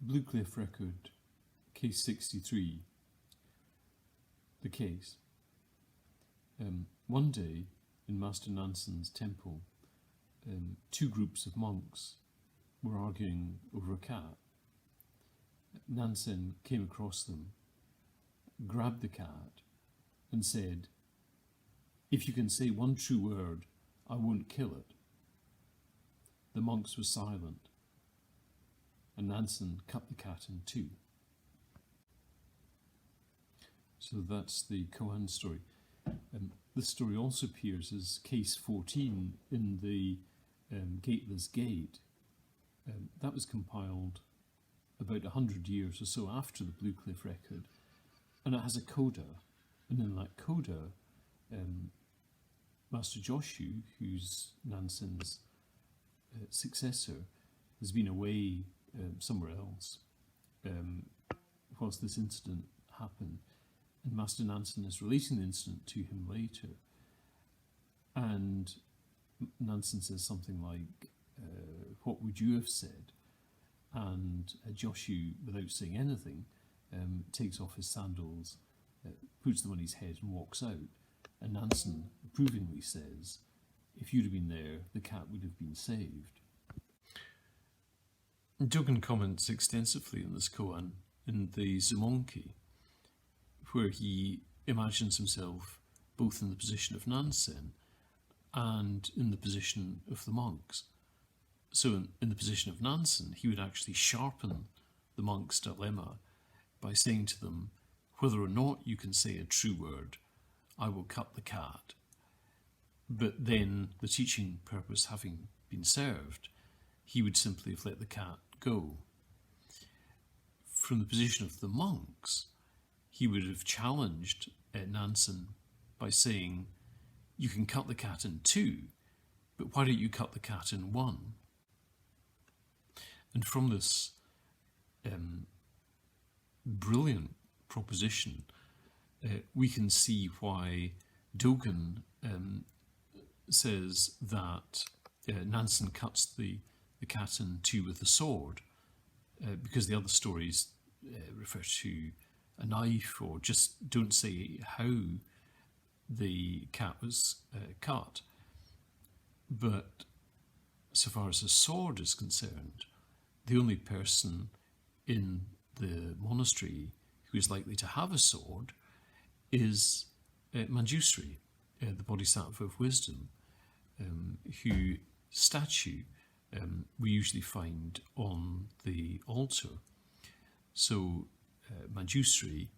Blue Cliff Record, case 63. The case. One day in Master Nansen's temple, two groups of monks were arguing over a cat. Nansen came across them, grabbed the cat and said, "If you can say one true word, I won't kill it." The monks were silent, and Nansen cut the cat in two. So that's the koan story. This story also appears as case 14 in the Gateless Gate. That was compiled about 100 years or so after the Blue Cliff Record, and it has a coda. And in that coda, Master Joshu, who's Nansen's successor, has been away somewhere else whilst this incident happened, and Master Nansen is relating the incident to him later, and Nansen says something like, "What would you have said?" And Joshu, without saying anything, takes off his sandals, puts them on his head and walks out, and Nansen approvingly says, "If you'd have been there, the cat would have been saved." Dogen comments extensively on this koan in the Zumonki, where he imagines himself both in the position of Nansen and in the position of the monks. So in the position of Nansen, he would actually sharpen the monks' dilemma by saying to them, "Whether or not you can say a true word, I will cut the cat." But then, the teaching purpose having been served, he would simply have let the cat go. From the position of the monks, he would have challenged Nansen by saying, "You can cut the cat in two, but why don't you cut the cat in one?" And from this brilliant proposition, we can see why Dogen says that Nansen cuts the cat in two with a sword, because the other stories refer to a knife or just don't say how the cat was cut. But so far as a sword is concerned, the only person in the monastery who is likely to have a sword is Manjusri, the Bodhisattva of wisdom, whose statue we usually find on the altar. So Manjusri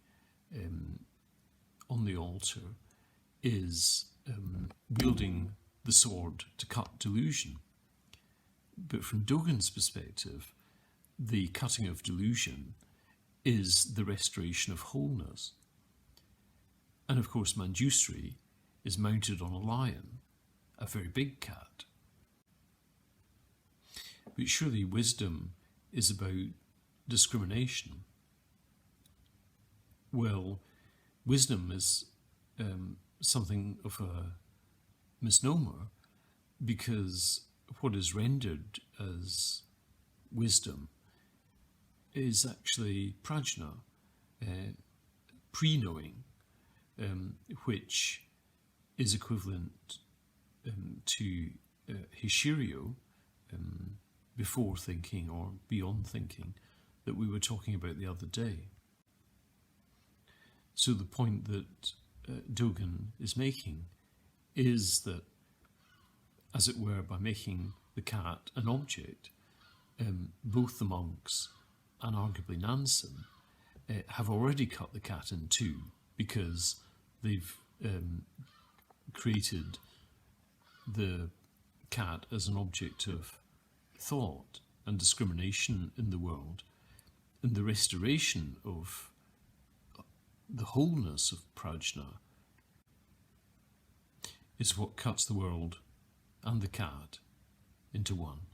on the altar is wielding the sword to cut delusion. But from Dogen's perspective, the cutting of delusion is the restoration of wholeness. And of course, Manjusri is mounted on a lion, a very big cat. But surely wisdom is about discrimination. Well, wisdom is something of a misnomer, because what is rendered as wisdom is actually prajna, pre-knowing, which is equivalent to hishiryo, before thinking or beyond thinking, that we were talking about the other day. So the point that Dogen is making is that, as it were, by making the cat an object, both the monks and arguably Nansen have already cut the cat in two, because they've created the cat as an object of thought and discrimination in the world, and the restoration of the wholeness of prajna is what cuts the world and the cat into one.